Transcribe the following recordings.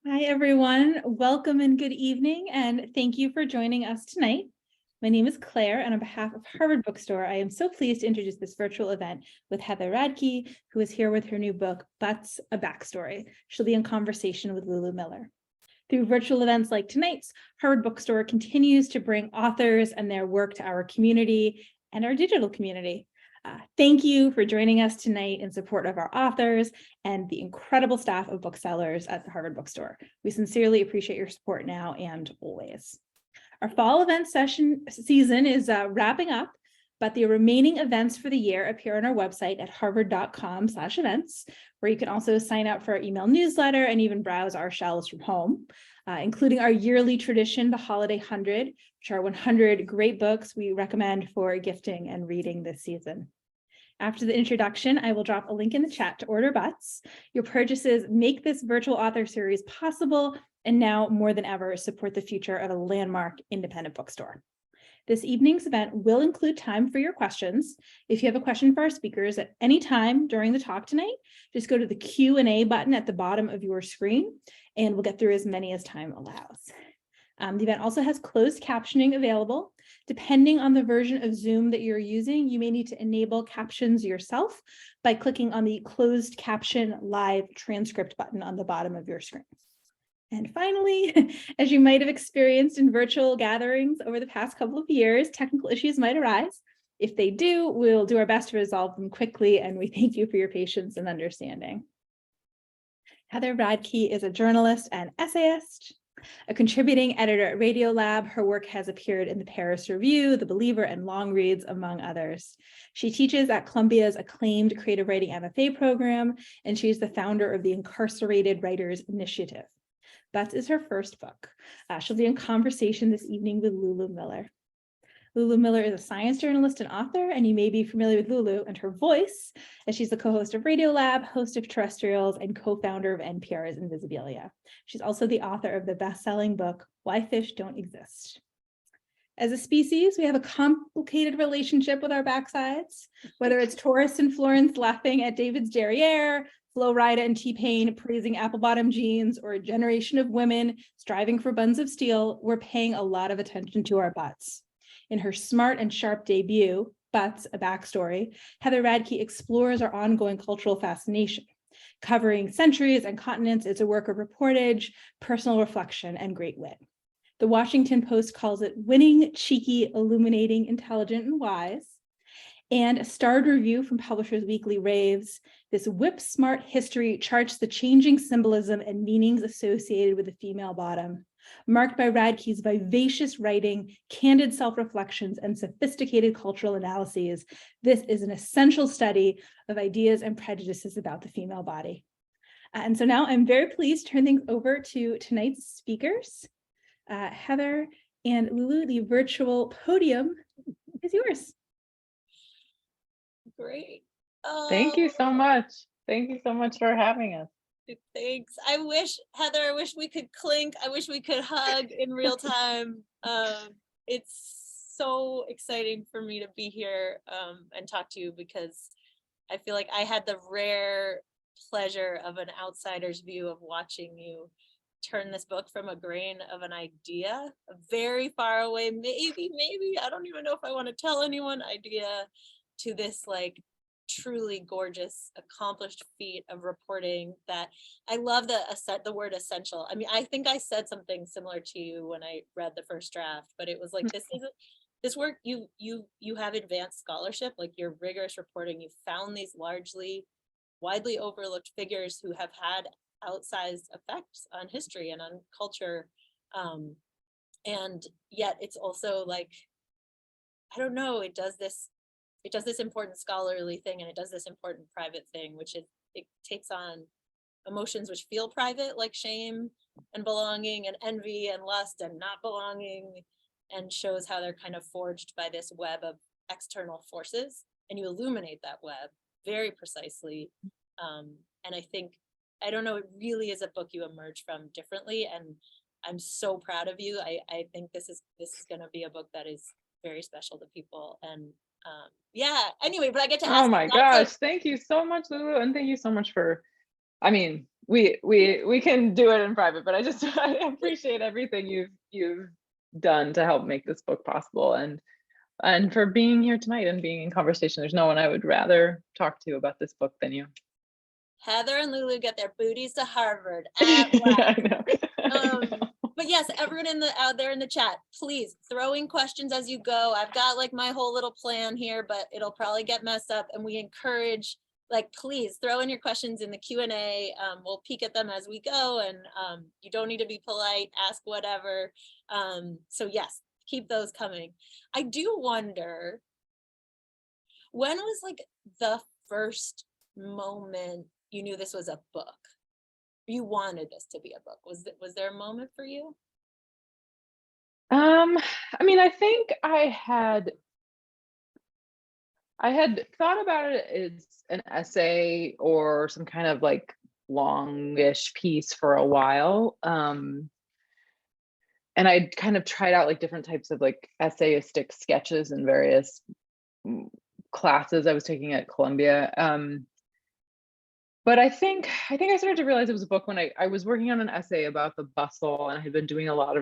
Hi, everyone. Welcome and good evening, and thank you for joining us tonight. My name is Claire, and on behalf of Harvard Bookstore, I am so pleased to introduce this virtual event with Heather Radke, who is here with her new book, Butts, A Backstory. She'll be in conversation with Lulu Miller. Through virtual events like tonight's, Harvard Bookstore continues to bring authors and their work to our community and our digital community. Thank you for joining us tonight in support of our authors and the incredible staff of booksellers at the Harvard Bookstore. We sincerely appreciate your support now and always. Our fall event season is wrapping up, but the remaining events for the year appear on our website at harvard.com/events, where you can also sign up for our email newsletter and even browse our shelves from home, including our yearly tradition, the Holiday 100, which are 100 great books we recommend for gifting and reading this season. After the introduction, I will drop a link in the chat to order Butts. Your purchases make this virtual author series possible, and now more than ever support the future of a landmark independent bookstore. This evening's event will include time for your questions. If you have a question for our speakers at any time during the talk tonight, just go to the Q&A button at the bottom of your screen, and we'll get through as many as time allows. The event also has closed captioning available. Depending on the version of Zoom that you're using, you may need to enable captions yourself by clicking on the closed caption live transcript button on the bottom of your screen. And finally, as you might have experienced in virtual gatherings over the past couple of years, technical issues might arise. If they do, we'll do our best to resolve them quickly, and we thank you for your patience and understanding. Heather Radke is a journalist and essayist, a contributing editor at Radiolab. Her work has appeared in the Paris Review, The Believer, and Long Reads, among others. She teaches at Columbia's acclaimed creative writing MFA program, and she's the founder of the Incarcerated Writers Initiative. Butts is her first book. She'll be in conversation this evening with Lulu Miller. Lulu Miller is a science journalist and author, and you may be familiar with Lulu and her voice, as she's the co-host of Radiolab, host of Terrestrials, and co-founder of NPR's Invisibilia. She's also the author of the best-selling book, Why Fish Don't Exist. As a species, we have a complicated relationship with our backsides, whether it's tourists in Florence laughing at David's derriere, Flo Rida and T-Pain praising apple-bottom jeans, or a generation of women striving for buns of steel, we're paying a lot of attention to our butts. In her smart and sharp debut, Butts, A Backstory, Heather Radke explores our ongoing cultural fascination. Covering centuries and continents, it's a work of reportage, personal reflection, and great wit. The Washington Post calls it winning, cheeky, illuminating, intelligent, and wise. And a starred review from Publishers Weekly raves, this whip-smart history charts the changing symbolism and meanings associated with the female bottom. Marked by Radke's vivacious writing, candid self-reflections, and sophisticated cultural analyses, this is an essential study of ideas and prejudices about the female body. And so now I'm very pleased to turn things over to tonight's speakers. Heather and Lulu, the virtual podium is yours. Great. Thank you so much. Thank you so much for having us. Thanks. I wish, Heather, I wish we could clink. I wish we could hug in real time. It's so exciting for me to be here and talk to you, because I feel like I had the rare pleasure of an outsider's view of watching you turn this book from a grain of an idea, a very far away, maybe, I don't even know if I want to tell anyone, idea, to this like truly gorgeous, accomplished feat of reporting that I love the word essential. I mean, I think I said something similar to you when I read the first draft, but it was like, this work, you have advanced scholarship, like your rigorous reporting, you found these widely overlooked figures who have had outsized effects on history and on culture. And yet it's also like, I don't know, it does this important scholarly thing, and it does this important private thing, which it takes on emotions which feel private, like shame and belonging and envy and lust and not belonging, and shows how they're kind of forged by this web of external forces, and you illuminate that web very precisely. And I think, I don't know, it really is a book you emerge from differently, and I'm so proud of you. I think this is going to be a book that is very special to people. And yeah, anyway, but I get to ask. Oh my gosh, thank you so much, Lulu, and thank you so much for I mean, we can do it in private, but I appreciate everything you've done to help make this book possible, and for being here tonight and being in conversation. There's no one I would rather talk to about this book than you. Heather and Lulu get their booties to Harvard at I last. know. I know. But yes, everyone out there in the chat, please throw in questions as you go. I've got like my whole little plan here, but it'll probably get messed up. And we encourage, like, please throw in your questions in the Q&A. We'll peek at them as we go, and you don't need to be polite, ask whatever. So yes, keep those coming. I do wonder, when was like the first moment you knew this was a book? You wanted this to be a book. Was there a moment for you? I mean, I think I had thought about it as an essay or some kind of like longish piece for a while. And I'd kind of tried out like different types of like essayistic sketches in various classes I was taking at Columbia. But I think I started to realize it was a book when I was working on an essay about the bustle, and I had been doing a lot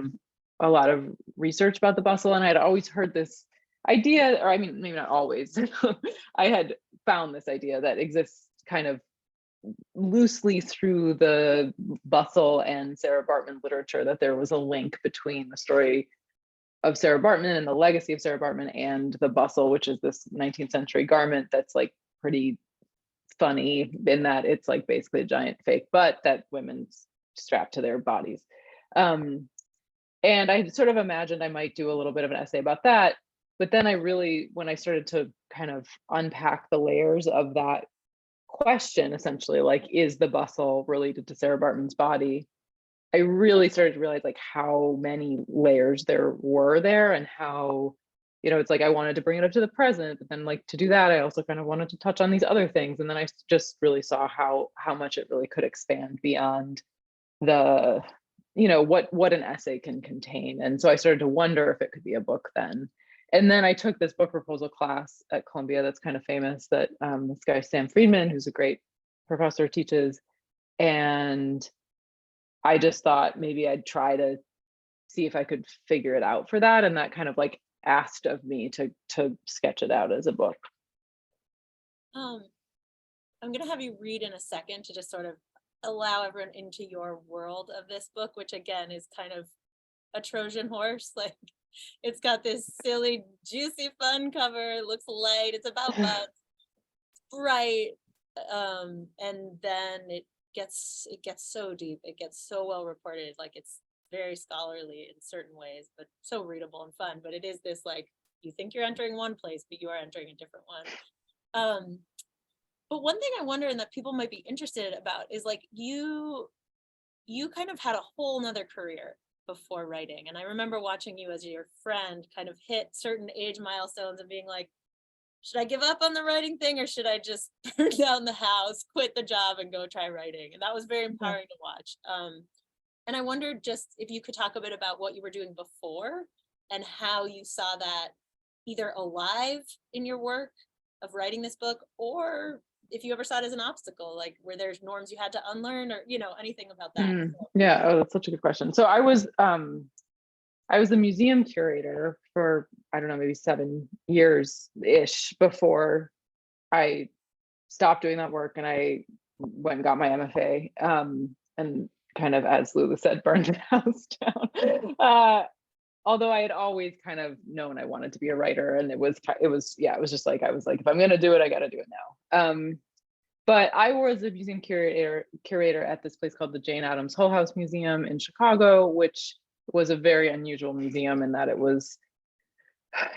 of research about the bustle, and I had always heard this idea, or I mean, maybe not always. I had found this idea that exists kind of loosely through the bustle and Sarah Bartman literature, that there was a link between the story of Sarah Bartman and the legacy of Sarah Bartman and the bustle, which is this 19th century garment that's like pretty funny in that it's like basically a giant fake butt that women strap to their bodies. And I sort of imagined I might do a little bit of an essay about that. But then when I started to kind of unpack the layers of that question, essentially, like, is the bustle related to Sarah Bartman's body? I really started to realize like how many layers there were there, and how, it's like I wanted to bring it up to the present, but then like to do that, I also kind of wanted to touch on these other things. And then I just really saw how much it really could expand beyond the, what an essay can contain. And so I started to wonder if it could be a book then. And then I took this book proposal class at Columbia that's kind of famous, that this guy, Sam Friedman, who's a great professor, teaches. And I just thought maybe I'd try to see if I could figure it out for that. And that kind of like asked of me to sketch it out as a book. I'm going to have you read in a second to just sort of allow everyone into your world of this book, which again is kind of a Trojan horse. Like, it's got this silly, juicy, fun cover. It looks light. It's about butts, bright, and then it gets so deep. It gets so well reported. Like, it's very scholarly in certain ways, but so readable and fun. But it is this, like, you think you're entering one place, but you are entering a different one. But one thing I wonder, and that people might be interested about, is like you kind of had a whole nother career before writing. And I remember watching you as your friend kind of hit certain age milestones and being like, should I give up on the writing thing, or should I just burn down the house, quit the job, and go try writing? And that was very empowering to watch. And I wondered just if you could talk a bit about what you were doing before and how you saw that either alive in your work of writing this book, or if you ever saw it as an obstacle, like where there's norms you had to unlearn, or anything about that. Yeah, oh, that's such a good question. So I was the museum curator for, I don't know, maybe 7 years ish before I stopped doing that work, and I went and got my MFA, and kind of, as Lulu said, burned the house down. Although I had always kind of known I wanted to be a writer, and it was just like, I was like, if I'm going to do it, I got to do it now. But I was a museum curator at this place called the Jane Addams Hull House Museum in Chicago, which was a very unusual museum in that it was,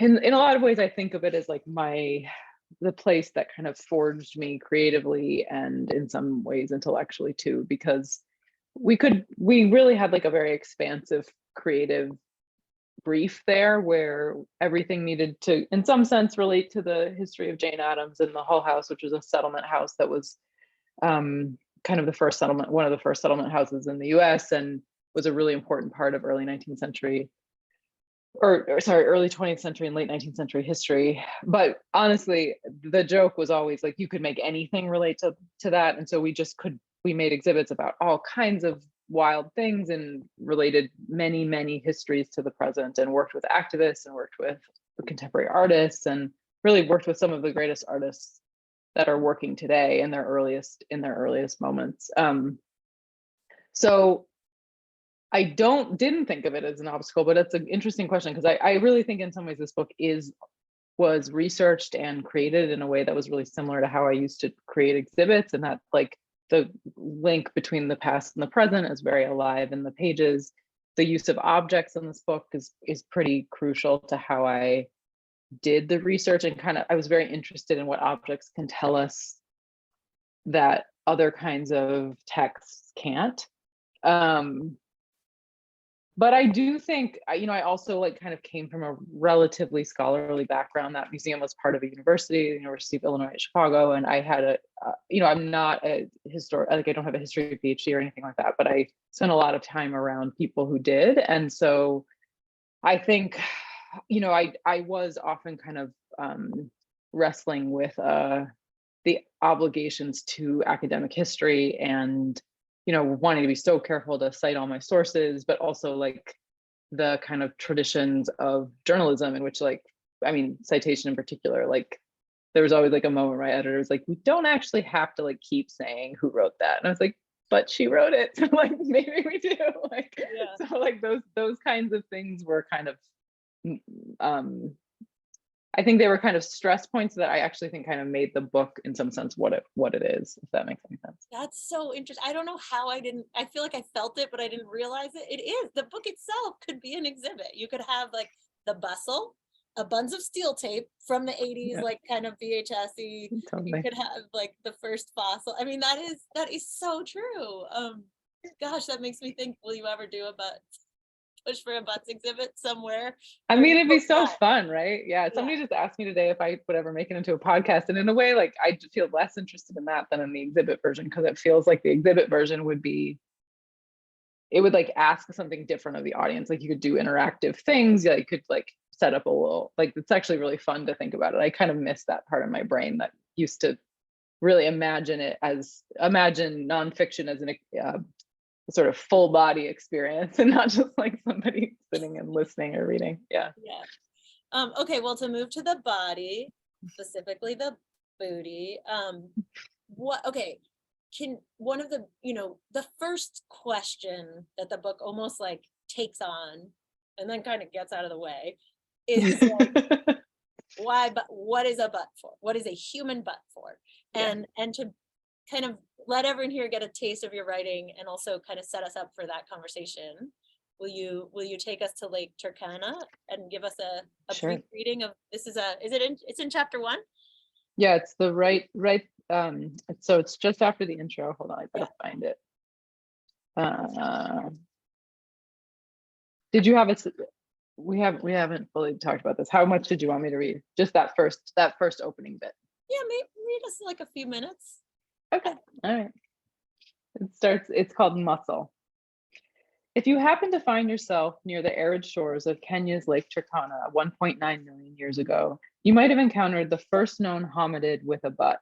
in a lot of ways, I think of it as like the place that kind of forged me creatively and in some ways intellectually too, because we really had like a very expansive creative brief there, where everything needed to, in some sense, relate to the history of Jane Addams and the Hull House, which was a settlement house that was kind of one of the first settlement houses in the US, and was a really important part of early 19th century, early 20th century and late 19th century history. But honestly, the joke was always like, you could make anything relate to that. And so we just could we made exhibits about all kinds of wild things and related many, many histories to the present, and worked with activists and worked with contemporary artists, and really worked with some of the greatest artists that are working today in their earliest moments. So I didn't think of it as an obstacle, but it's an interesting question, because I really think in some ways this book was researched and created in a way that was really similar to how I used to create exhibits, and that like the link between the past and the present is very alive in the pages. The use of objects in this book is pretty crucial to how I did the research, and I was very interested in what objects can tell us that other kinds of texts can't. But I do think, I also like kind of came from a relatively scholarly background. That museum was part of a university, the University of Illinois at Chicago, and I had I'm not a historian, like I don't have a history PhD or anything like that, but I spent a lot of time around people who did. And so I think, I was often kind of wrestling with the obligations to academic history, and wanting to be so careful to cite all my sources, but also like the kind of traditions of journalism in which, like, citation in particular, like there was always like a moment where my editor was like, we don't actually have to like keep saying who wrote that. And I was like, but she wrote it. So like maybe we do. Like, yeah. So like those kinds of things were kind of I think they were kind of stress points that I actually think kind of made the book in some sense what it is, if that makes any sense. That's so interesting. I don't know how I feel like I felt it, but I didn't realize it. It is, the book itself could be an exhibit. You could have like the bustle, a buns of steel tape from the 80s, yeah. Like kind of VHS-y. Totally. You could have like the first fossil. I mean, that is so true. Gosh, that makes me think, will you ever do a push for a butts exhibit somewhere? I mean, it'd be so fun, right? Yeah. Somebody just asked me today if I would ever make it into a podcast, and in a way, like I feel less interested in that than in the exhibit version, because it feels like the exhibit version would like ask something different of the audience. Like you could do interactive things. Yeah, you could like set up a little, like it's actually really fun to think about it. I kind of miss that part of my brain that used to really imagine nonfiction as an sort of full body experience, and not just like somebody sitting and listening or reading. Yeah. Okay, well, to move to the body, specifically the booty, can one of the, the first question that the book almost like takes on and then kind of gets out of the way is like, why, but what is a butt for? What is a human butt for? And to kind of let everyone here get a taste of your writing and also kind of set us up for that conversation. Will you take us to Lake Turkana and give us a sure. brief reading of this? It's in chapter 1? Yeah, it's the right so it's just after the intro. Hold on, I gotta find it. Did you have it? We haven't fully talked about this. How much did you want me to read? Just that first opening bit. Yeah, maybe read us like a few minutes. Okay, all right. It's called Muscle. If you happen to find yourself near the arid shores of Kenya's Lake Turkana 1.9 million years ago, you might have encountered the first known hominid with a butt.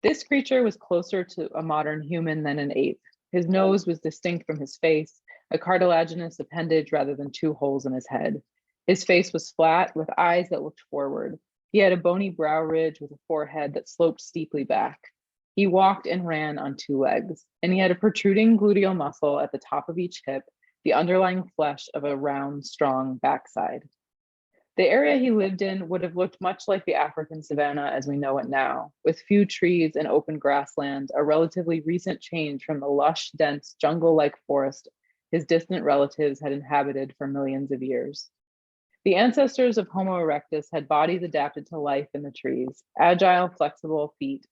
This creature was closer to a modern human than an ape. His nose was distinct from his face, a cartilaginous appendage rather than two holes in his head. His face was flat with eyes that looked forward. He had a bony brow ridge with a forehead that sloped steeply back. He walked and ran on two legs, and he had a protruding gluteal muscle at the top of each hip, the underlying flesh of a round, strong backside. The area he lived in would have looked much like the African savanna as we know it now, with few trees and open grassland, a relatively recent change from the lush, dense, jungle-like forest his distant relatives had inhabited for millions of years. The ancestors of Homo erectus had bodies adapted to life in the trees, agile, flexible legs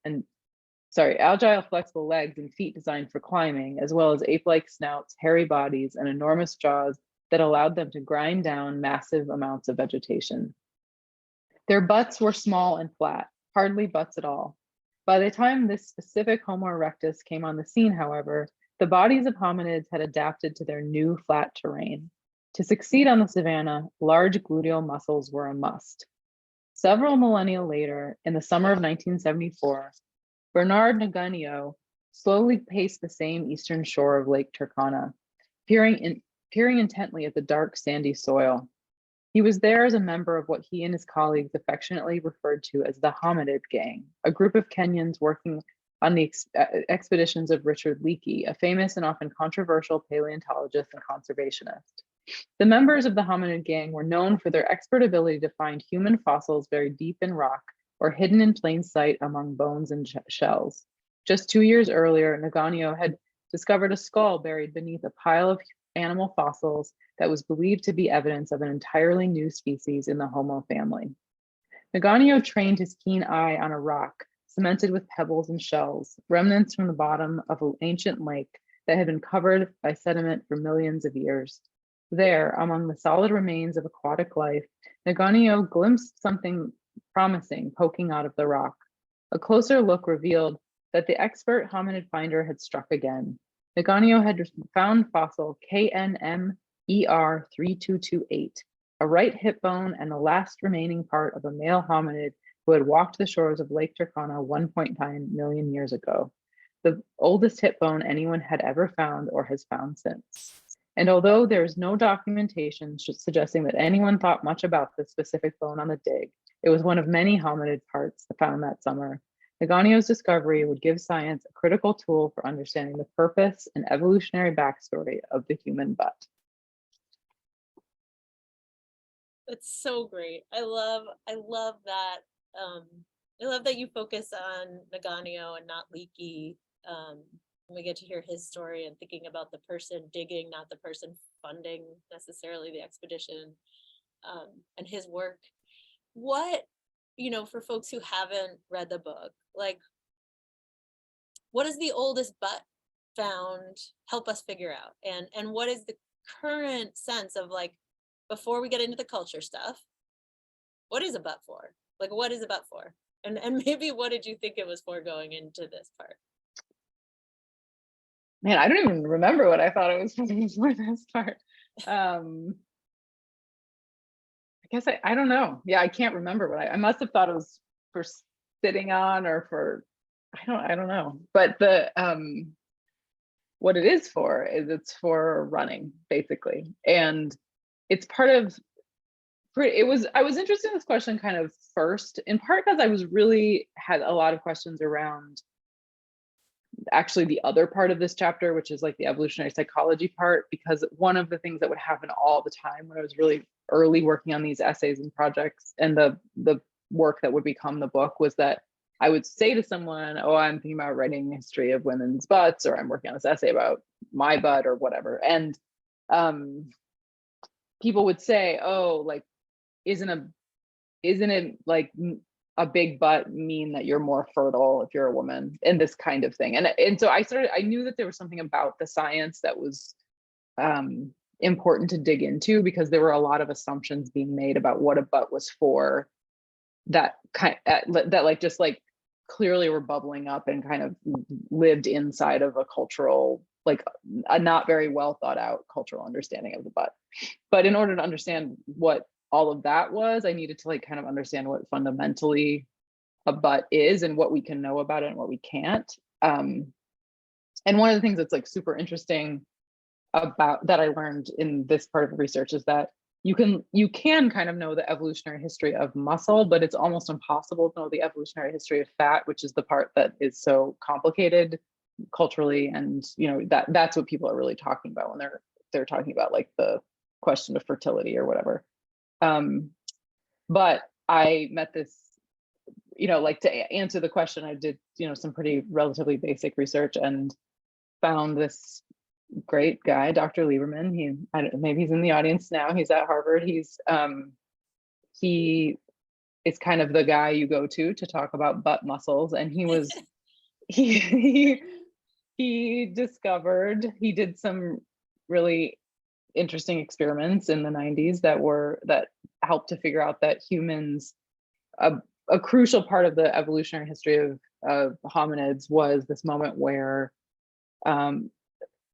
and feet designed for climbing, as well as ape-like snouts, hairy bodies, and enormous jaws that allowed them to grind down massive amounts of vegetation. Their butts were small and flat, hardly butts at all. By the time this specific Homo erectus came on the scene, however, the bodies of hominids had adapted to their new flat terrain. To succeed on the savanna, large gluteal muscles were a must. Several millennia later, in the summer of 1974, Bernard Naganio slowly paced the same eastern shore of Lake Turkana, peering intently at the dark, sandy soil. He was there as a member of what he and his colleagues affectionately referred to as the Hominid Gang, a group of Kenyans working on the expeditions of Richard Leakey, a famous and often controversial paleontologist and conservationist. The members of the Hominid Gang were known for their expert ability to find human fossils buried deep in rock or hidden in plain sight among bones and shells. Just 2 years earlier, Naganio had discovered a skull buried beneath a pile of animal fossils that was believed to be evidence of an entirely new species in the Homo family. Naganio trained his keen eye on a rock cemented with pebbles and shells, remnants from the bottom of an ancient lake that had been covered by sediment for millions of years. There, among the solid remains of aquatic life, Naganio glimpsed something promising poking out of the rock. A closer look revealed that the expert hominid finder had struck again. Naganio had found fossil KNMER3228, a right hip bone and the last remaining part of a male hominid who had walked the shores of Lake Turkana 1.9 million years ago, the oldest hip bone anyone had ever found or has found since. And although there is no documentation suggesting that anyone thought much about the specific bone on the dig, it was one of many hominid parts found that summer. Naganio's discovery would give science a critical tool for understanding the purpose and evolutionary backstory of the human butt. That's so great. I love that. I love that you focus on Naganio and not Leakey. We get to hear his story and thinking about the person digging, not the person funding necessarily the expedition, and his work. What, for folks who haven't read the book, like, what is the oldest butt found? Help us figure out. And what is the current sense of, like, before we get into the culture stuff, what is a butt for? Like, what is a butt for? And maybe what did you think it was for going into this part? Man, I don't even remember what I thought it was for this part. I guess I don't know. Yeah, I can't remember what I must have thought it was for sitting on or for, I don't know. But the what it is for is it's for running, basically. And it's part of I was interested in this question kind of first, in part because I was really had a lot of questions around actually the other part of this chapter, which is like the evolutionary psychology part, because one of the things that would happen all the time when I was really early working on these essays and projects and the work that would become the book was that I would say to someone, oh, I'm thinking about writing a history of women's butts, or I'm working on this essay about my butt or whatever. And people would say, oh, like, isn't it like a big butt mean that you're more fertile if you're a woman, and this kind of thing. And so I knew that there was something about the science that was important to dig into, because there were a lot of assumptions being made about what a butt was for that like just like clearly were bubbling up and kind of lived inside of a cultural, like a not very well thought out cultural understanding of the butt. But in order to understand what all of that was, I needed to like kind of understand what fundamentally a butt is and what we can know about it and what we can't. And one of the things that's like super interesting about that I learned in this part of the research is that you can kind of know the evolutionary history of muscle, but it's almost impossible to know the evolutionary history of fat, which is the part that is so complicated culturally. And that's what people are really talking about when they're talking about like the question of fertility or whatever. But I met this, like to answer the question, I did, some pretty relatively basic research and found this great guy, Dr. Lieberman. Maybe he's in the audience now. He's at Harvard. He is kind of the guy you go to talk about butt muscles. And he did some really interesting experiments in the 90s that helped to figure out that humans, a crucial part of the evolutionary history of hominids was this moment where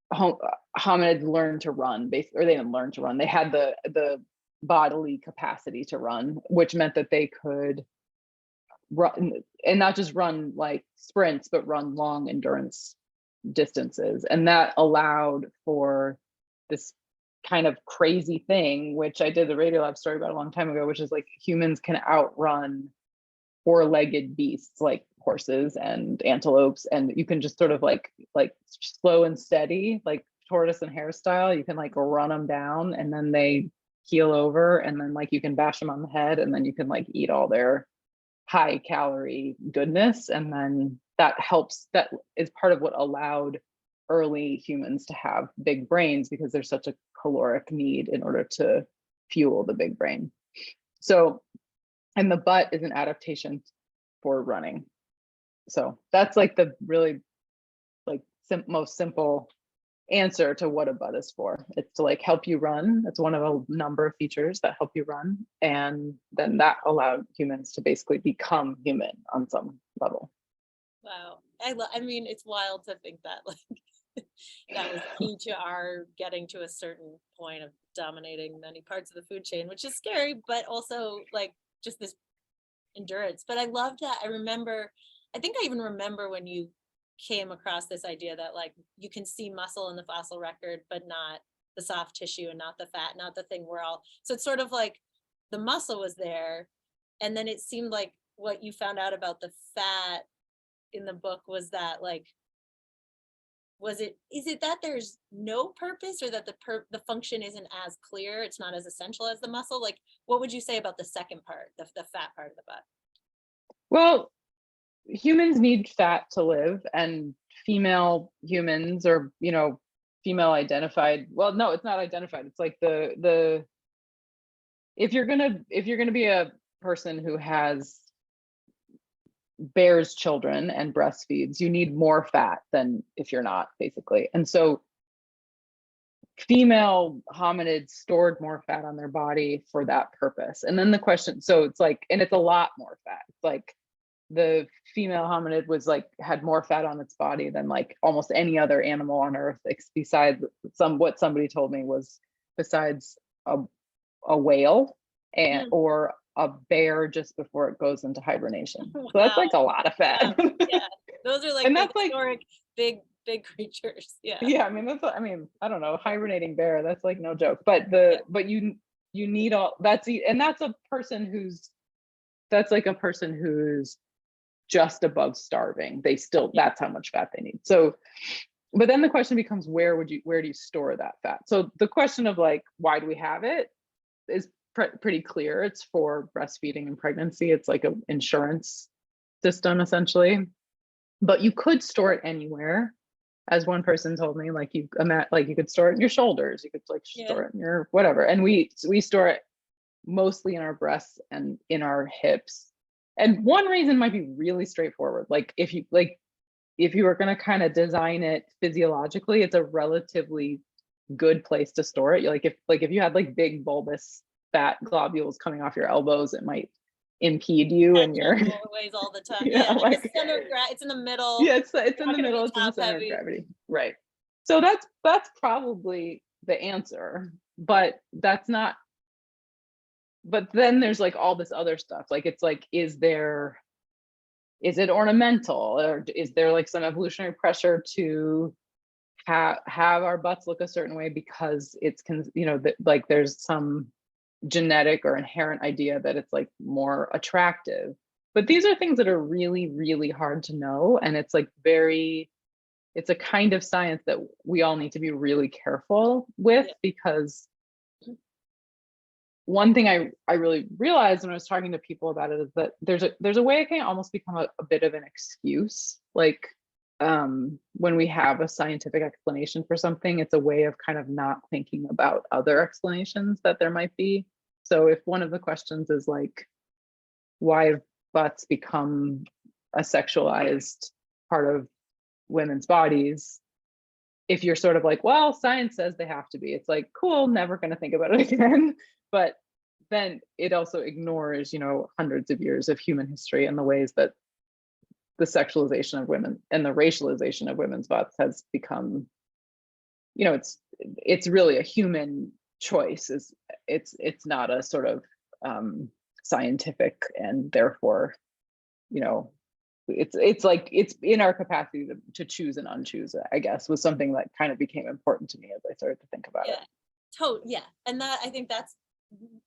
hominids learned to run, basically, or they didn't learn to run. They had the bodily capacity to run, which meant that they could run, and not just run like sprints, but run long endurance distances. And that allowed for this kind of crazy thing, which I did the Radiolab story about a long time ago, which is like humans can outrun four-legged beasts like horses and antelopes, and you can just sort of like slow and steady, like tortoise and hare style, you can like run them down and then they keel over, and then like you can bash them on the head, and then you can like eat all their high calorie goodness, and then that helps, that is part of what allowed early humans to have big brains, because there's such a caloric need in order to fuel the big brain. So, and the butt is an adaptation for running. So that's like the really like most simple answer to what a butt is for. It's to like help you run. It's one of a number of features that help you run. And then that allowed humans to basically become human on some level. Wow. I mean, it's wild to think that like that was key to our getting to a certain point of dominating many parts of the food chain, which is scary, but also like just this endurance. But I love that. I think I even remember when you came across this idea that like you can see muscle in the fossil record, but not the soft tissue and not the fat, not the thing so it's sort of like the muscle was there. And then it seemed like what you found out about the fat in the book was that like, is it that there's no purpose, or that the function isn't as clear, it's not as essential as the muscle? Like, what would you say about the second part, the fat part of the butt? Well, humans need fat to live, and female humans, or female identified, well, no, it's not identified, it's like the if you're gonna be a person who bears children and breastfeeds, you need more fat than if you're not, basically. And so female hominids stored more fat on their body for that purpose. And then the question, so it's like, and it's a lot more fat. It's like the female hominid had more fat on its body than like almost any other animal on earth, besides what somebody told me was besides a whale or a bear just before it goes into hibernation. Wow. So that's like a lot of fat. Wow. Yeah, those are like and that's that's historic big creatures. Yeah. Yeah, I mean I don't know, hibernating bear, that's like no joke. But but you need all and that's a person who's just above starving. That's how much fat they need. So, but then the question becomes, where do you store that fat? So the question of like, why do we have it is pretty clear. It's for breastfeeding and pregnancy. It's like an insurance system essentially, but you could store it anywhere. As one person told me, like you could store it in your shoulders, you could store it in your whatever. And we store it mostly in our breasts and in our hips. And one reason might be really straightforward. Like if you were going to kind of design it physiologically, it's a relatively good place to store it. If you had like big bulbous fat globules coming off your elbows, it might impede you and your ways all the time. Yeah, like the center of it's in the middle. Yeah, it's in the middle, it's in the center of gravity. Right. So that's probably the answer, but that's not. But then there's like all this other stuff. Like it's like, is it ornamental, or is there like some evolutionary pressure to have our butts look a certain way because it's like there's some genetic or inherent idea that it's like more attractive? But these are things that are really, really hard to know, and it's like it's a kind of science that we all need to be really careful with, because one thing I really realized when I was talking to people about it is that there's a way it can almost become a bit of an excuse. Like when we have a scientific explanation for something, it's a way of kind of not thinking about other explanations that there might be. So if one of the questions is like, why have butts become a sexualized part of women's bodies? If you're sort of like, well, science says they have to be, it's like, cool, never going to think about it again. But then it also ignores, hundreds of years of human history and the ways that the sexualization of women and the racialization of women's butts has become, it's really a human choice. It's not a sort of scientific and therefore, it's like it's in our capacity to choose and unchoose it, I guess, was something that kind of became important to me as I started to think about it. Yeah, and that, I think that's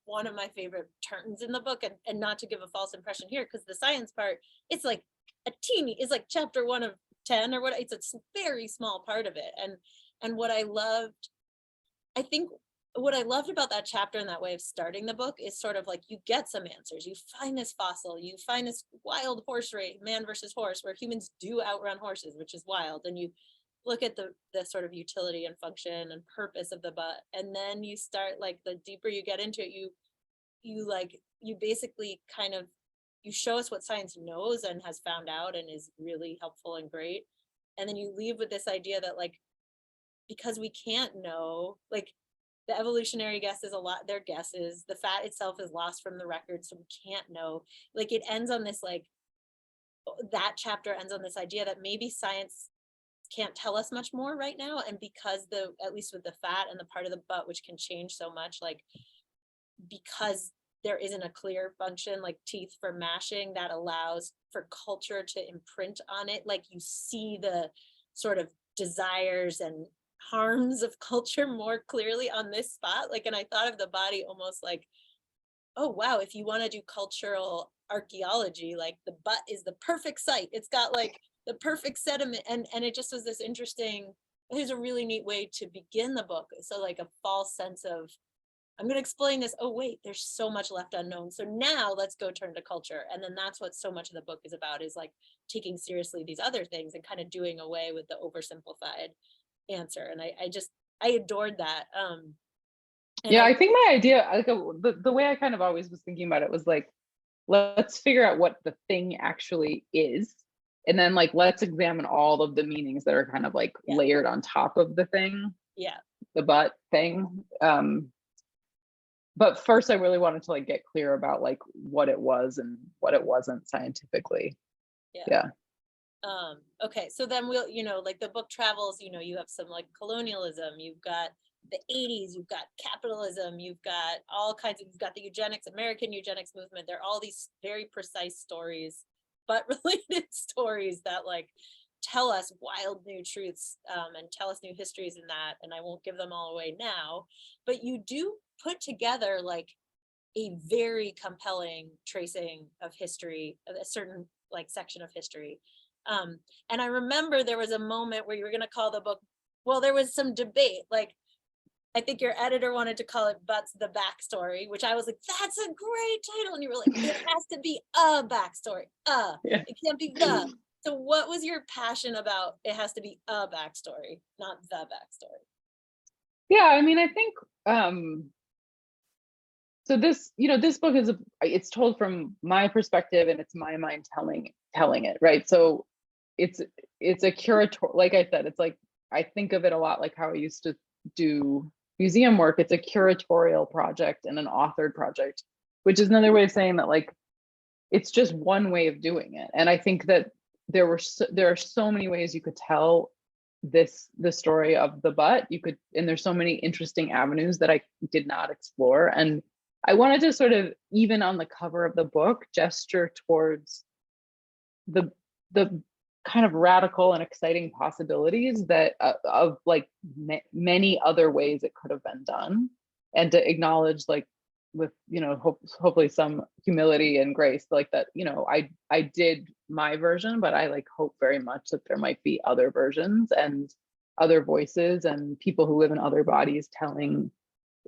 one of my favorite turns in the book, and not to give a false impression here, because the science part, it's like it's like chapter 1 of 10 or what, it's a very small part of it. And what I loved, I think what I loved about that chapter and that way of starting the book is sort of like, you get some answers, you find this fossil, you find this wild horse race, man versus horse, where humans do outrun horses, which is wild, and you look at the sort of utility and function and purpose of the butt, and then you start, like, the deeper you get into it, you basically kind of, you show us what science knows and has found out and is really helpful and great, and then you leave with this idea that, like, because we can't know, like, the evolutionary guess is a lot, their guesses, the fat itself is lost from the record, so we can't know, like, it ends on this, like, that chapter ends on this idea that maybe science can't tell us much more right now, and because at least with the fat and the part of the butt which can change so much, like, because there isn't a clear function like teeth for mashing that allows for culture to imprint on it, like, you see the sort of desires and harms of culture more clearly on this spot, like, and I thought of the body almost like, oh wow, if you want to do cultural archaeology, like, the butt is the perfect site, it's got like the perfect sediment, and it just was this interesting, there's a really neat way to begin the book, so like a false sense of, I'm going to explain this, oh wait, there's so much left unknown, so now let's go turn to culture, and then that's what so much of the book is about, is like taking seriously these other things and kind of doing away with the oversimplified answer, and I adored that. Yeah, I think my idea, like, the way I kind of always was thinking about it was like, let's figure out what the thing actually is, and then, like, let's examine all of the meanings that are kind of like layered on top of the thing, the butt thing. But first I really wanted to, like, get clear about, like, what it was and what it wasn't scientifically. Okay, so then we'll, like, the book travels, you have some, like, colonialism, you've got the 80s, you've got capitalism, you've got all kinds of, you've got the eugenics, American eugenics movement, there are all these very precise stories, but related stories that, like, tell us wild new truths, and tell us new histories in that, and I won't give them all away now, but you do put together, like, a very compelling tracing of history, of a certain, like, section of history. And I remember there was a moment where you were going to call the book, well, there was some debate, like, I think your editor wanted to call it Butts the Backstory, which I was like, that's a great title. And you were like, it has to be a backstory. It can't be the. So what was your passion about it has to be a backstory, not the backstory? Yeah, I mean, I think so this, this book is it's told from my perspective, and it's my mind telling it, right? So it's a curator, like I said, it's like, I think of it a lot like how I used to do museum work. It's a curatorial project and an authored project, which is another way of saying that, like, it's just one way of doing it. And I think that there are so many ways you could tell the story of the butt. And there's so many interesting avenues that I did not explore. And I wanted to sort of, even on the cover of the book, gesture towards the kind of radical and exciting possibilities that of like many other ways it could have been done, and to acknowledge, like, with hopefully some humility and grace, like, that I did my version, but I, like, hope very much that there might be other versions and other voices and people who live in other bodies telling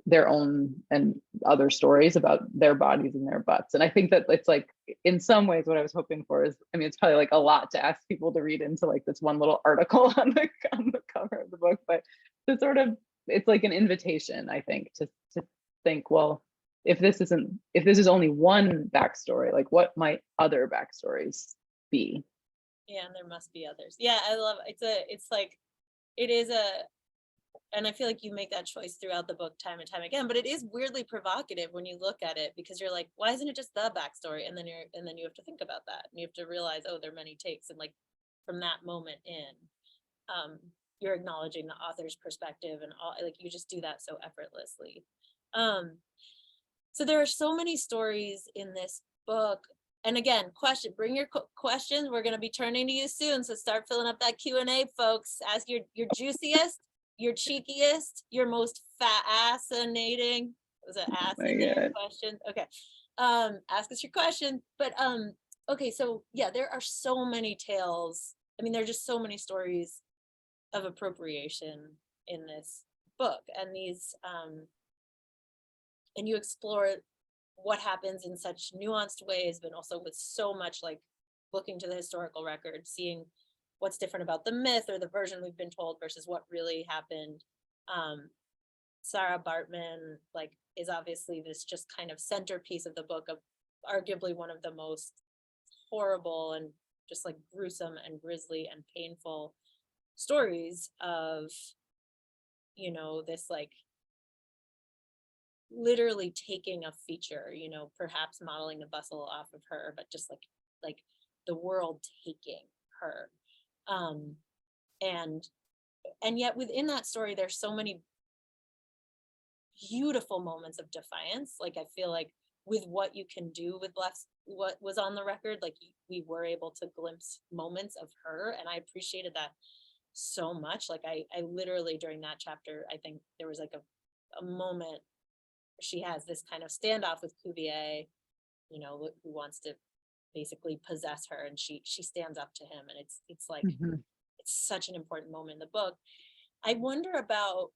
their own and other stories about their bodies and their butts. And I think that it's, like, in some ways what I was hoping for is, I mean, it's probably, like, a lot to ask people to read into, like, this one little article on the cover of the book, but to sort of, it's like an invitation, I think, to think, well, if this is only one backstory, like, what might other backstories be? Yeah, and there must be others. Yeah, I love it's like, it is and I feel like you make that choice throughout the book time and time again, but it is weirdly provocative when you look at it, because you're like, why isn't it just the backstory? And then you have to think about that, and you have to realize, oh, there are many takes, and, like, from that moment you're acknowledging the author's perspective, and all, like, you just do that so effortlessly. So there are so many stories in this book And again, bring your questions. We're going to be turning to you soon. So start filling up that Q&A, folks. Ask your juiciest, your cheekiest, your most fascinating, was it fascinating question? Okay. Ask us your question. But okay, so yeah, there are so many tales. I mean, there are just so many stories of appropriation in this book, and these and you explore what happens in such nuanced ways, but also with so much like looking to the historical record, seeing what's different about the myth or the version we've been told versus what really happened. Sarah Bartman like is obviously this just kind of centerpiece of the book, of arguably one of the most horrible and just like gruesome and grisly and painful stories of, you know, this like literally taking a feature, you know, perhaps modeling the bustle off of her, but just like the world taking her. And yet within that story, there's so many beautiful moments of defiance. Like, I feel like with what you can do with what was on the record, like we were able to glimpse moments of her, and I appreciated that so much. Like I literally during that chapter, I think there was like a moment she has this kind of standoff with Cuvier, you know, who wants to basically possess her, and she stands up to him, and it's like it's such an important moment in the book. I wonder about,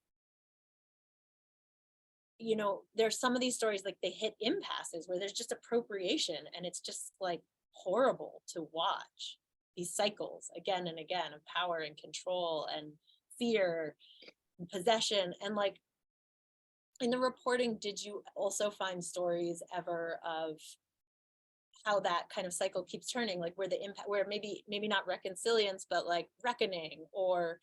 you know, there's some of these stories like they hit impasses where there's just appropriation, and it's just like horrible to watch these cycles again and again of power and control and fear and possession. And like in the reporting, did you also find stories ever of how that kind of cycle keeps turning, like where the impact, where maybe not reconciliance, but like reckoning, or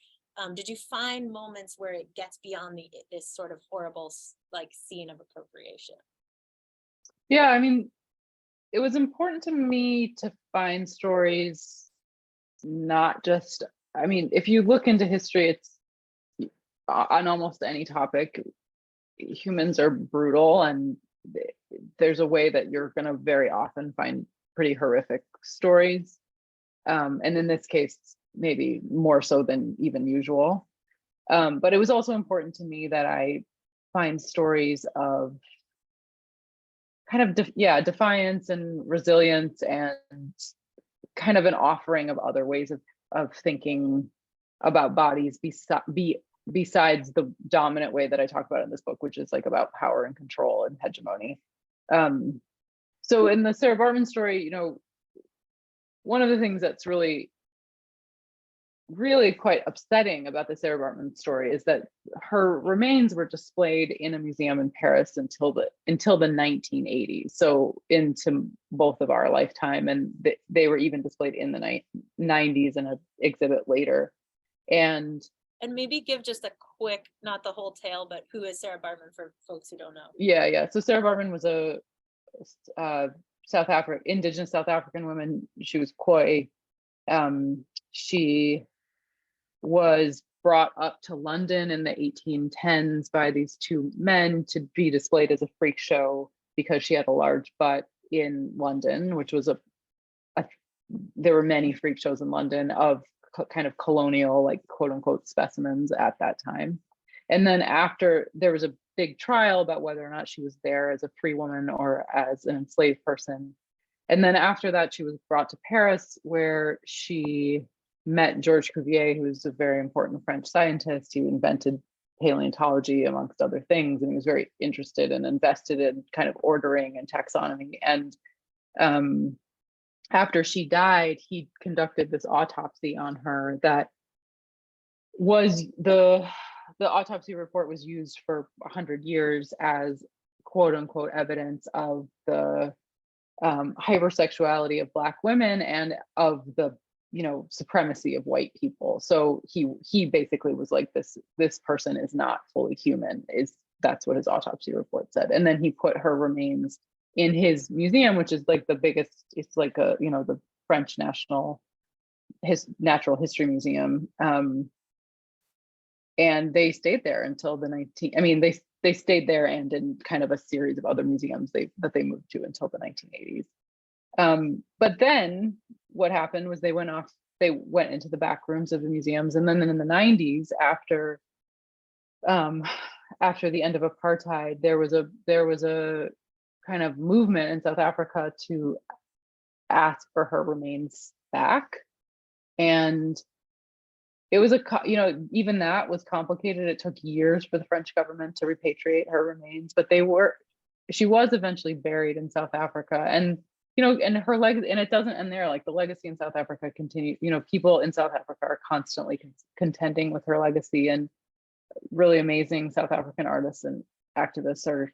did you find moments where it gets beyond this sort of horrible like scene of appropriation? Yeah, I mean, it was important to me to find stories, not just, I mean, if you look into history, it's on almost any topic, humans are brutal, and there's a way that you're going to very often find pretty horrific stories. And in this case, maybe more so than even usual. But it was also important to me that I find stories of kind of, defiance and resilience, and kind of an offering of other ways of thinking about bodies besides the dominant way that I talk about in this book, which is like about power and control and hegemony. So in the Sarah Bartman story, you know, one of the things that's really quite upsetting about the Sarah Bartman story is that her remains were displayed in a museum in Paris until the 1980s, so into both of our lifetime, and they were even displayed in the 90s in an exhibit later. And maybe give just a quick, not the whole tale, but who is Sarah Bartman for folks who don't know? Yeah. So Sarah Bartman was a indigenous South African woman. She was Khoi. She was brought up to London in the 1810s by these two men to be displayed as a freak show because she had a large butt in London, which was there were many freak shows in London of kind of colonial, like quote unquote specimens at that time. And then after, there was a big trial about whether or not she was there as a free woman or as an enslaved person. And then after that, she was brought to Paris, where she met Georges Cuvier, who was a very important French scientist. He invented paleontology, amongst other things, and he was very interested and invested in kind of ordering and taxonomy. And after she died, he conducted this autopsy on her that was the autopsy report was used for 100 years as quote unquote evidence of the hypersexuality of Black women and of the, you know, supremacy of white people. So he basically was like, this person is not fully human, that's what his autopsy report said. And then he put her remains in his museum, which is like the biggest, it's like a, you know, the French Natural History Museum. And they stayed there until they stayed there, and in kind of a series of other museums that they moved to until the 1980s. But then what happened was they went into the back rooms of the museums. And then in the 90s, after the end of apartheid, there was a kind of movement in South Africa to ask for her remains back. And it was even that was complicated. It took years for the French government to repatriate her remains, but she was eventually buried in South Africa. And and her legacy, and it doesn't end there. Like, the legacy in South Africa continues. People in South Africa are constantly contending with her legacy, and really amazing South African artists and activists are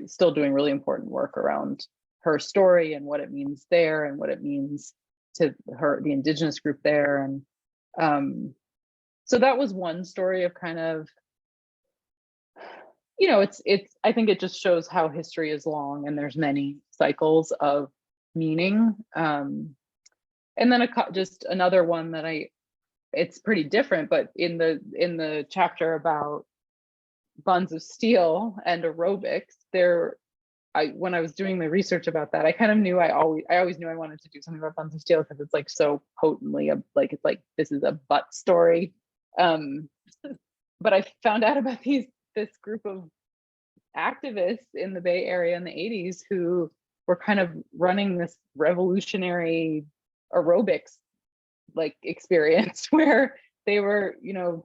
still doing really important work around her story and what it means there and what it means to the indigenous group there. And so that was one story of kind of, I think it just shows how history is long and there's many cycles of meaning. And then just another one that it's pretty different, but in the chapter about buns of steel and aerobics, when I was doing my research about that, I kind of knew I always knew I wanted to do something about buns of steel, because it's like so potently it's like this is a butt story. But I found out about this group of activists in the Bay Area in the 80s who were kind of running this revolutionary aerobics experience where they were,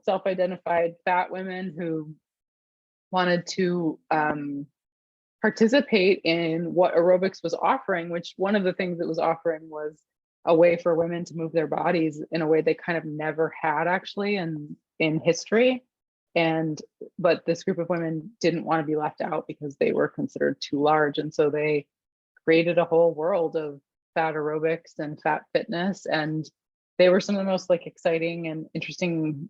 self-identified fat women who wanted to participate in what aerobics was offering, which one of the things it was offering was a way for women to move their bodies in a way they kind of never had actually in history. But this group of women didn't want to be left out because they were considered too large. And so they created a whole world of fat aerobics and fat fitness. And they were some of the most exciting and interesting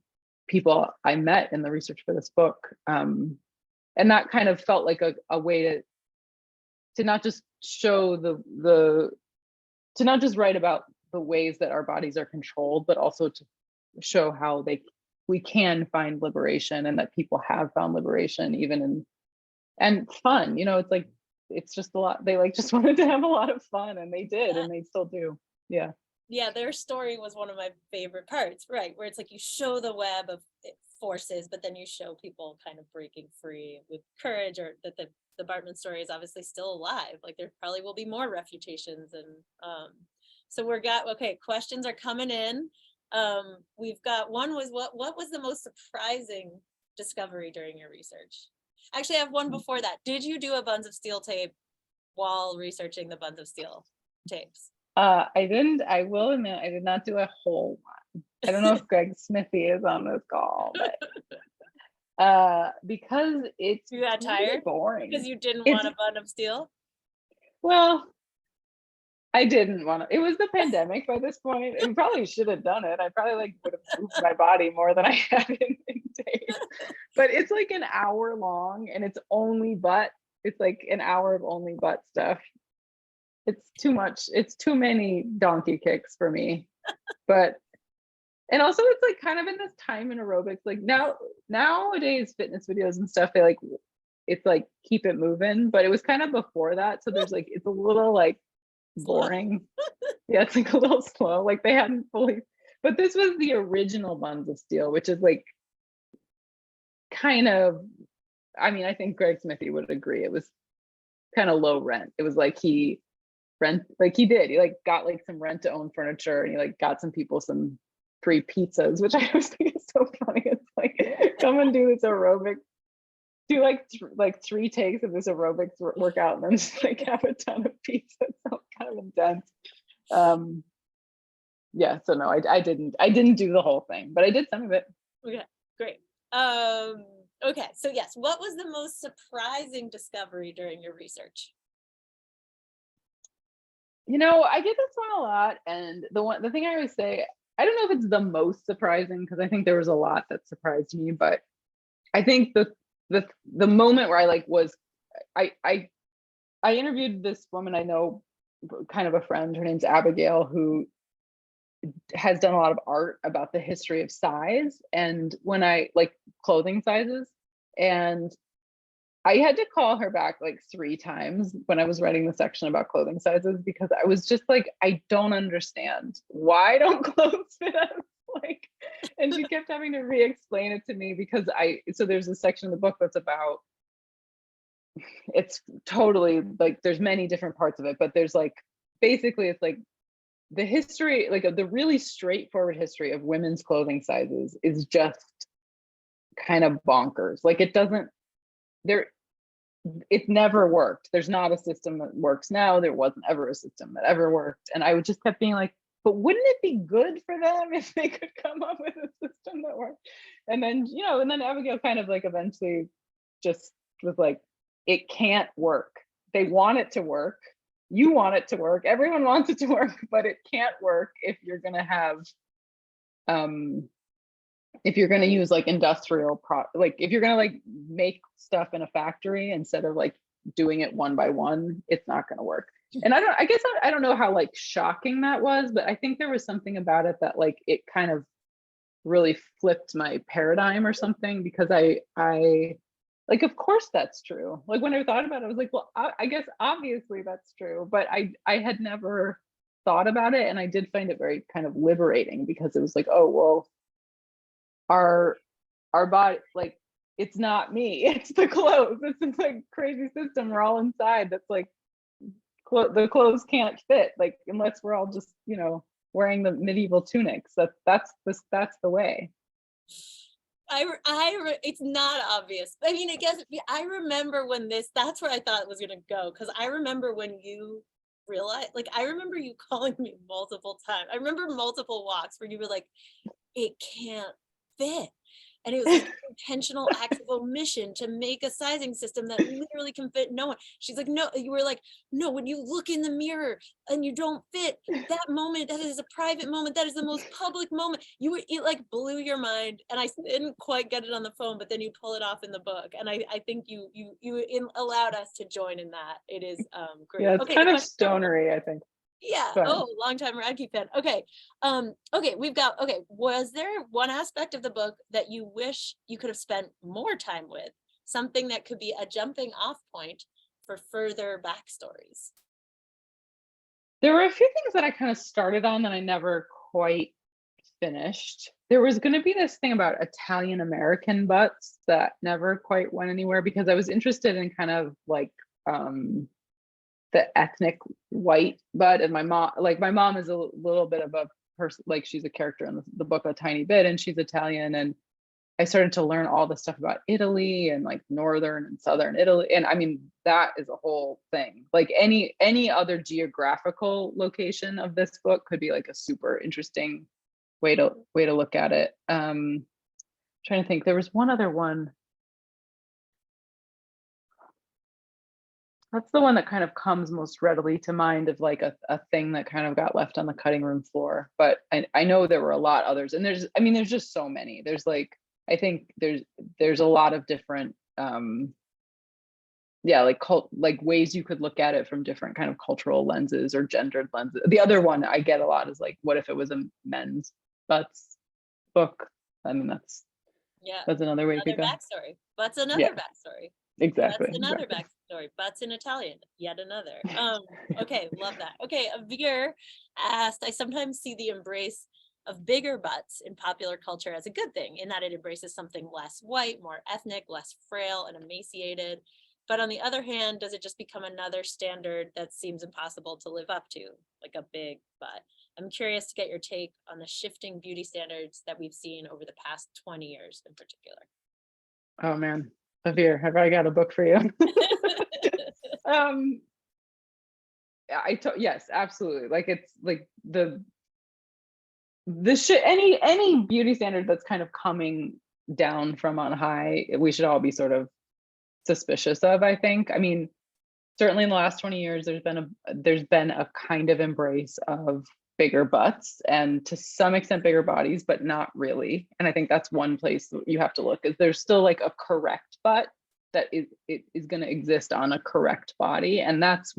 people I met in the research for this book. And that kind of felt like a way to not just show to not just write about the ways that our bodies are controlled, but also to show how we can find liberation, and that people have found liberation even and fun. It's just a lot. They just wanted to have a lot of fun, and they did, and they still do. Yeah. Yeah, their story was one of my favorite parts, right? Where it's you show the web of forces, but then you show people kind of breaking free with courage, or that the Bartman story is obviously still alive. There probably will be more refutations. And so questions are coming in. We've got one was what was the most surprising discovery during your research? Actually, I have one before that. Did you do a Buns of Steel tape while researching the Buns of Steel tapes? I didn't. I will admit, I did not do a whole one. I don't know if Greg Smithy is on this call, but because it's you got tired, boring because you didn't want a Bun of Steel. Well, I didn't want to. It was the pandemic by this point. I probably should have done it. I probably would have moved my body more than I had in days. But it's an hour long, and it's only butt. It's an hour of only butt stuff. It's too much. It's too many donkey kicks for me. And also it's kind of in this time in aerobics. Nowadays fitness videos and stuff, it's keep it moving. But it was kind of before that. So there's it's a little boring. Yeah, it's a little slow. They hadn't fully, but this was the original Buns of Steel, which is kind of, I think Greg Smithy would agree. It was kind of low rent. It was he got some rent to own furniture, and he got some people some free pizzas, which I always think is so funny. It's come and do this aerobic, do 3 takes of this aerobics workout, and then just have a ton of pizza. So kind of intense. Yeah, so no, I didn't do the whole thing, but I did some of it. Okay, great. Okay, so yes, what was the most surprising discovery during your research? I get this one a lot, and the thing I always say, I don't know if it's the most surprising, because I think there was a lot that surprised me, but I think the moment where I interviewed this woman I know, kind of a friend. Her name's Abigail, who has done a lot of art about the history of size, and when I clothing sizes, and I had to call her back like 3 times when I was writing the section about clothing sizes, because I was just like, I don't understand. Why don't clothes fit us? Like, and she kept having to re-explain it to me, because so there's a section in the book that's about, it's totally like, there's many different parts of it, but there's like, basically it's like the history, like the really straightforward history of women's clothing sizes is just kind of bonkers. Like it never worked. There's not a system that works now. There wasn't ever a system that ever worked. And I just kept being like, but wouldn't it be good for them if they could come up with a system that worked? And then, and then Abigail kind of like eventually just was like, it can't work. They want it to work. You want it to work. Everyone wants it to work, but it can't work if you're going to have, if you're going to use like industrial like if you're going to like make stuff in a factory instead of like doing it one by one, it's not going to work. And I guess I don't know how like shocking that was, but I think there was something about it that like it kind of really flipped my paradigm or something, because I like, of course that's true. Like when I thought about it, I was like, well, I guess obviously that's true, but I had never thought about it. And I did find it very kind of liberating, because it was like, oh, well, our body, like, it's not me, it's the clothes. It's this like crazy system we're all inside that's like, the clothes can't fit, like, unless we're all just, wearing the medieval tunics. That's the way. It's not obvious. I mean, I guess I remember when that's where I thought it was going to go. Cause I remember when you realized, like, I remember you calling me multiple times. I remember multiple walks where you were like, it can't fit. And it was like an intentional act of omission to make a sizing system that literally can fit no one. She's like, no, you were like, no, when you look in the mirror and you don't fit, that moment, that is a private moment. That is the most public moment. It like blew your mind. And I didn't quite get it on the phone, but then you pull it off in the book. And I think you allowed us to join in that. It is great. Yeah, it's okay, kind of stonery, I think. yeah. Oh, long-time Radke fan. Okay. Was there one aspect of the book that you wish you could have spent more time with? Something that could be a jumping off point for further backstories? There were a few things that I kind of started on that I never quite finished. There was going to be this thing about Italian American butts that never quite went anywhere, because I was interested in kind of like the ethnic white butt. And my mom is a little bit of a person, like she's a character in the book a tiny bit, and she's Italian. And I started to learn all the stuff about Italy and like northern and southern Italy. And I mean, that is a whole thing. Like any other geographical location of this book could be like a super interesting way to look at it. Trying to think, there was one other one. That's the one that kind of comes most readily to mind of like a thing that kind of got left on the cutting room floor. But I know there were a lot others, and there's just so many. There's like, I think there's a lot of different like ways you could look at it from different kind of cultural lenses or gendered lenses. The other one I get a lot is like, what if it was a men's butts book? I mean, that's another way to go. Backstory. That's another backstory. Exactly. That's another backstory. Butts in Italian, yet another. Okay, love that. Okay, Veer asked, I sometimes see the embrace of bigger butts in popular culture as a good thing, in that it embraces something less white, more ethnic, less frail and emaciated. But on the other hand, does it just become another standard that seems impossible to live up to, like a big butt? I'm curious to get your take on the shifting beauty standards that we've seen over the past 20 years in particular. Oh man. Veer, have I got a book for you? Yes, absolutely. Like, it's like any beauty standard that's kind of coming down from on high, we should all be sort of suspicious of, I think. I mean, certainly in the last 20 years, there's been a kind of embrace of bigger butts and to some extent bigger bodies, but not really. And I think that's one place you have to look, is there's still like a correct butt that is going to exist on a correct body. And that's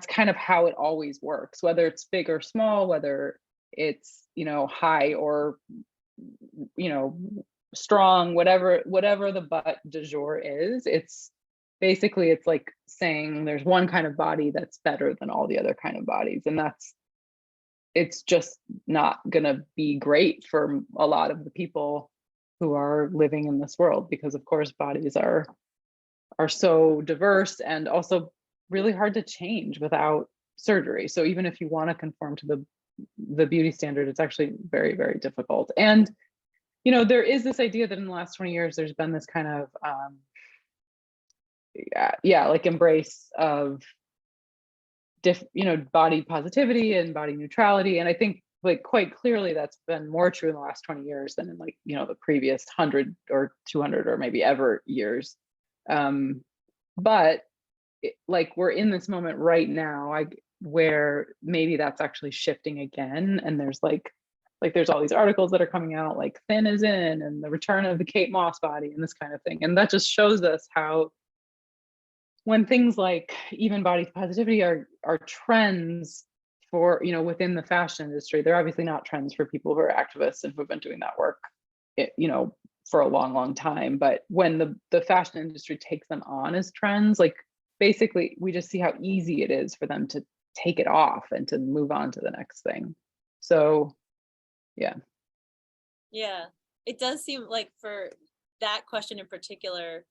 kind of how it always works, whether it's big or small, whether it's, high or, strong, whatever the butt du jour is. It's basically, it's like saying there's one kind of body that's better than all the other kind of bodies, and it's just not gonna be great for a lot of the people who are living in this world, because of course bodies are so diverse and also really hard to change without surgery. So even if you want to conform to the beauty standard, it's actually very, very difficult. And there is this idea that in the last 20 years there's been this kind of like embrace of body positivity and body neutrality. And I think like quite clearly that's been more true in the last 20 years than in like the previous 100 or 200 or maybe ever years. But like we're in this moment right now where maybe that's actually shifting again, and there's like there's all these articles that are coming out like thin is in and the return of the Kate Moss body and this kind of thing. And that just shows us how when things like even body positivity are trends for within the fashion industry, they're obviously not trends for people who are activists and who've been doing that work for a long time. But when the fashion industry takes them on as trends, like basically we just see how easy it is for them to take it off and to move on to the next thing. So yeah, it does seem like for that question in particular,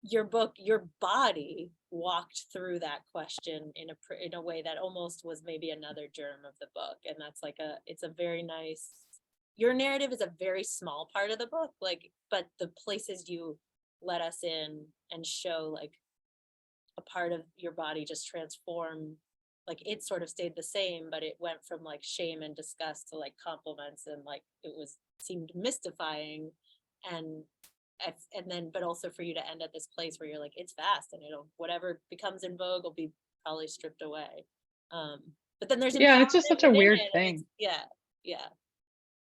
your book, your body walked through that question in a way that almost was maybe another germ of the book. And that's like it's a very nice, your narrative is a very small part of the book, like, but the places you let us in and show like a part of your body just transform, like it sort of stayed the same, but it went from like shame and disgust to like compliments, and like seemed mystifying, and then but also for you to end at this place where you're like, it's fast and whatever becomes in vogue will be probably stripped away. But then there's it's just such a weird thing.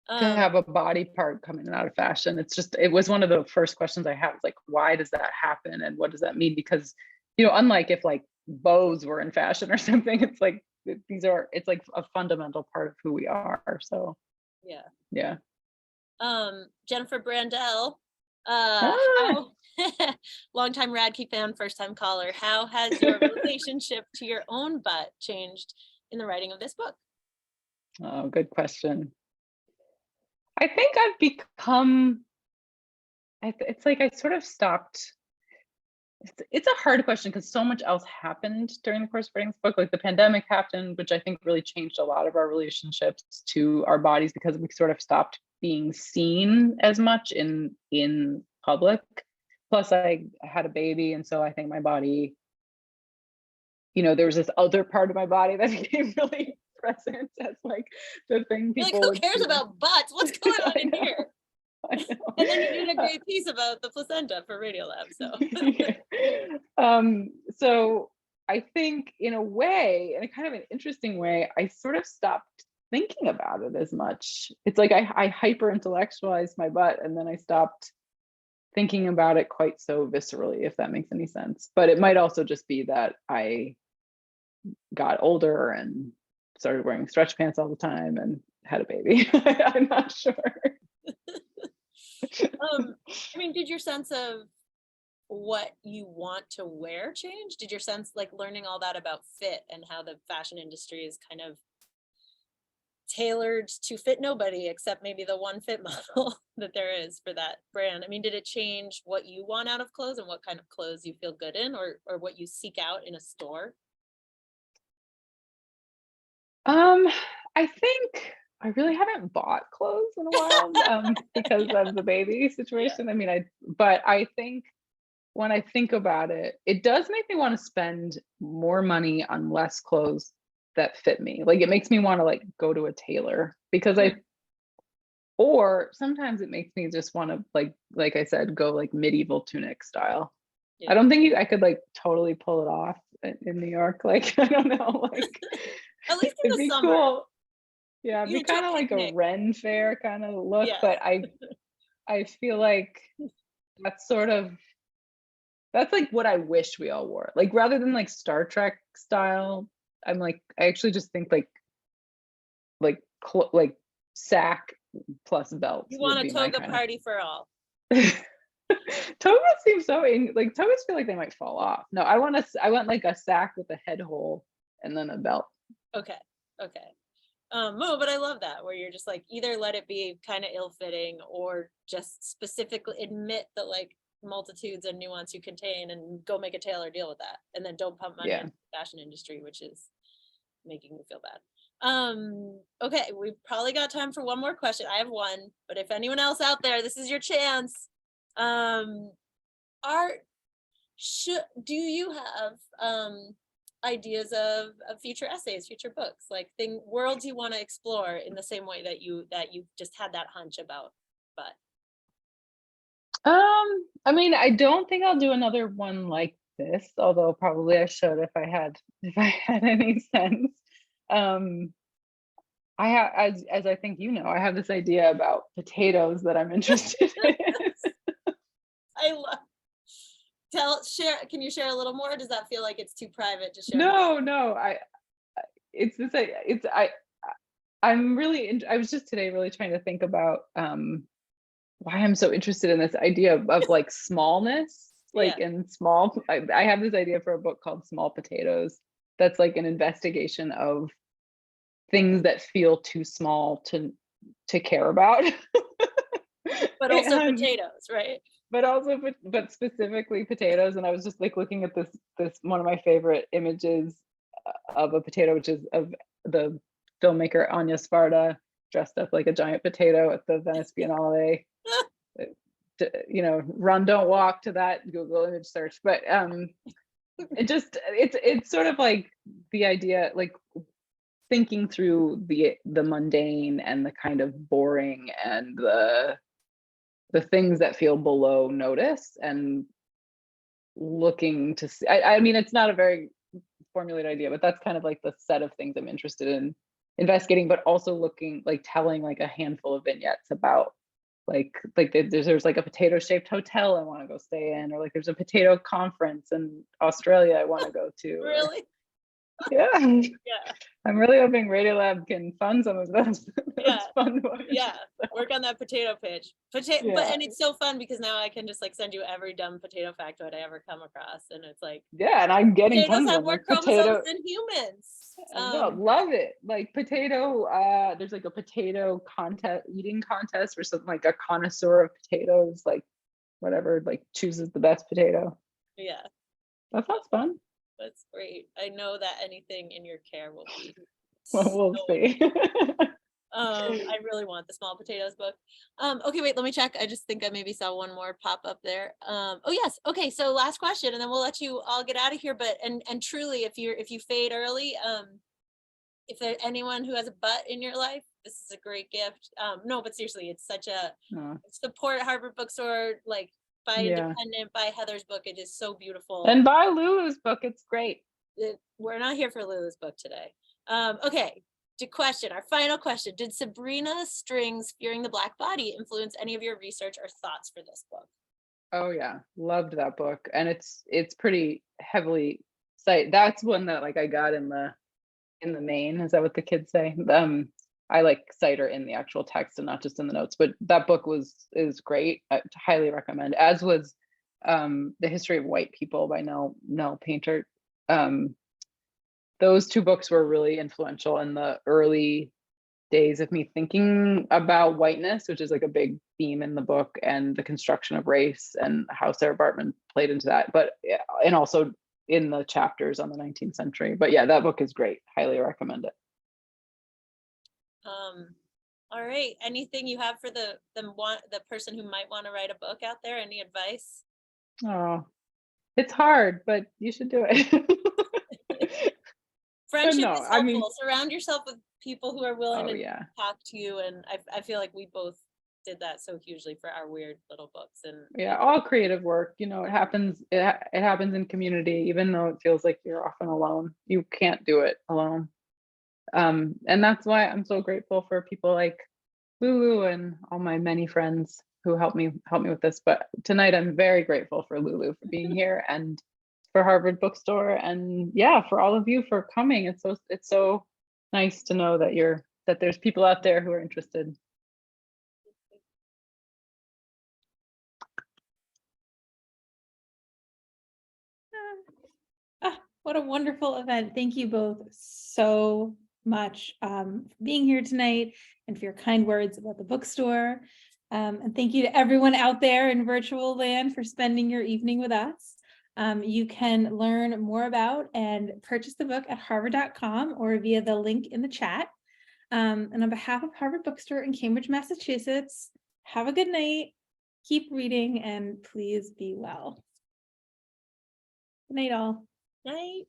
To have a body part coming out of fashion. It was one of the first questions I had, like, why does that happen and what does that mean? Because unlike if like bows were in fashion or something, it's like it's like a fundamental part of who we are. So yeah. Jennifer Brandel, longtime Radke fan, first time caller, how has your relationship to your own butt changed in the writing of this book? Oh, good question. I think I've become, it's like I sort of stopped. It's a hard question because so much else happened during the course of writing this book. Like the pandemic happened, which I think really changed a lot of our relationships to our bodies because we sort of stopped being seen as much in public. Plus I had a baby, and so I think my body, there was this other part of my body that became really present as like the thing people like, who cares about butts? What's going on in here? And then you did a great piece about the placenta for Radiolab. So I think in a way, in a kind of an interesting way, I sort of stopped thinking about it as much. It's like I hyper intellectualized my butt, and then I stopped thinking about it quite so viscerally, if that makes any sense. But it might also just be that I got older and started wearing stretch pants all the time and had a baby. I'm not sure. I mean, did your sense of what you want to wear change? Did your sense, like learning all that about fit and how the fashion industry is kind of tailored to fit nobody except maybe the one fit model that there is for that brand? I mean, did it change what you want out of clothes and what kind of clothes you feel good in, or what you seek out in a store? I think I really haven't bought clothes in a while because of the baby situation. I mean, but I think when I think about it, it does make me want to spend more money on less clothes that fit me. Like it makes me want to like go to a tailor because or sometimes it makes me just want to like I said, go like medieval tunic style. Yeah. I don't think I could like totally pull it off in New York. Like, I don't know, like at least in the summer. Cool. Yeah, it'd be kind of like a Ren fair kind of look, but I feel like that's like what I wish we all wore. Like rather than like Star Trek style, I actually just think like sack plus belts You would want a be my toga kind party for all. of. Togas seem so like togas feel like they might fall off. No, I want like a sack with a head hole and then a belt. Okay. Okay. No, but I love that where you're just like either let it be kind of ill-fitting or just specifically admit that like multitudes and nuance you contain and go make a tailor deal with that, and then don't pump money Yeah. into the fashion industry, which is making me feel bad. Okay, we've probably got time for one more question. I have one, but if anyone else out there, this is your chance. Do you have ideas of future essays, future books, like worlds you want to explore in the same way that you just had that hunch about? But I mean, I don't think I'll do another one like this, although probably I should if I had any sense. I have, as I think you know, I have this idea about potatoes that I'm interested in. I love share. Can you share a little more? Does that feel like it's too private to share? No, it's this, I'm really, I was just today really trying to think about why I'm so interested in this idea of like smallness, like in small, I have this idea for a book called Small Potatoes. That's like an investigation of things that feel too small to care about. But also potatoes, right? But specifically potatoes. And I was just like looking at this one of my favorite images of a potato, which is of the filmmaker Anya Sparta dressed up like a giant potato at the Venice Biennale. Run, don't walk to that Google image search. But it's sort of like the idea, like thinking through the mundane and the kind of boring and the things that feel below notice, and looking to see, I mean, it's not a very formulated idea, but that's kind of like the set of things I'm interested in investigating, but also looking, like telling like a handful of vignettes about like there's like a potato shaped hotel I want to go stay in, or like there's a potato conference in Australia I want to go to. Really? Yeah. Yeah. I'm really hoping Radiolab can fund some of those. Fun ones. Yeah. Work on that potato pitch. But and it's so fun because now I can just like send you every dumb potato factoid I ever come across, and it's like, yeah, and I'm getting potatoes tons have of more them. chromosomes than humans. No, love it. Like potato, there's like a potato eating contest or something, like a connoisseur of potatoes, like whatever, like chooses the best potato. Yeah. That sounds fun. That's great. I know that anything in your care will be. Well, we'll see. I really want the Small Potatoes book. Okay, wait, let me check. I just think I maybe saw one more pop up there. Oh yes. Okay, so last question, and then we'll let you all get out of here. But and truly, if you fade early, if there's anyone who has a butt in your life, this is a great gift. No, but seriously, it's such a support Harvard Bookstore, like buy independent, buy Heather's book. It is so beautiful. And buy Lulu's book. It's great. We're not here for Lulu's book today. Okay. Our final question. Did Sabrina String's Fearing the Black Body influence any of your research or thoughts for this book? Oh yeah, loved that book. And it's pretty heavily cited. That's one that like I got in the main. Is that what the kids say? I like cite her in the actual text and not just in the notes, but that book is great. I highly recommend, as was The History of White People by Nell Painter. Those two books were really influential in the early days of me thinking about whiteness, which is like a big theme in the book, and the construction of race and how Sarah Bartman played into that, and also in the chapters on the 19th century. But yeah, that book is great. Highly recommend it. All right. Anything you have for the person who might want to write a book out there? Any advice? Oh, it's hard, but you should do it. Friendship is helpful. Surround yourself with people who are willing to talk to you, and I feel like we both did that so hugely for our weird little books. And all creative work, it happens in community, even though it feels like you're often alone. You can't do it alone. And that's why I'm so grateful for people like Lulu and all my many friends who help me with this. But tonight I'm very grateful for Lulu for being here, and for Harvard Bookstore, and for all of you for coming. It's so nice to know that there's people out there who are interested. What a wonderful event. Thank you both so much for being here tonight and for your kind words about the bookstore. And thank you to everyone out there in virtual land for spending your evening with us. You can learn more about and purchase the book at harvard.com or via the link in the chat. And on behalf of Harvard Bookstore in Cambridge, Massachusetts, have a good night, keep reading, and please be well. Good night, all. Night.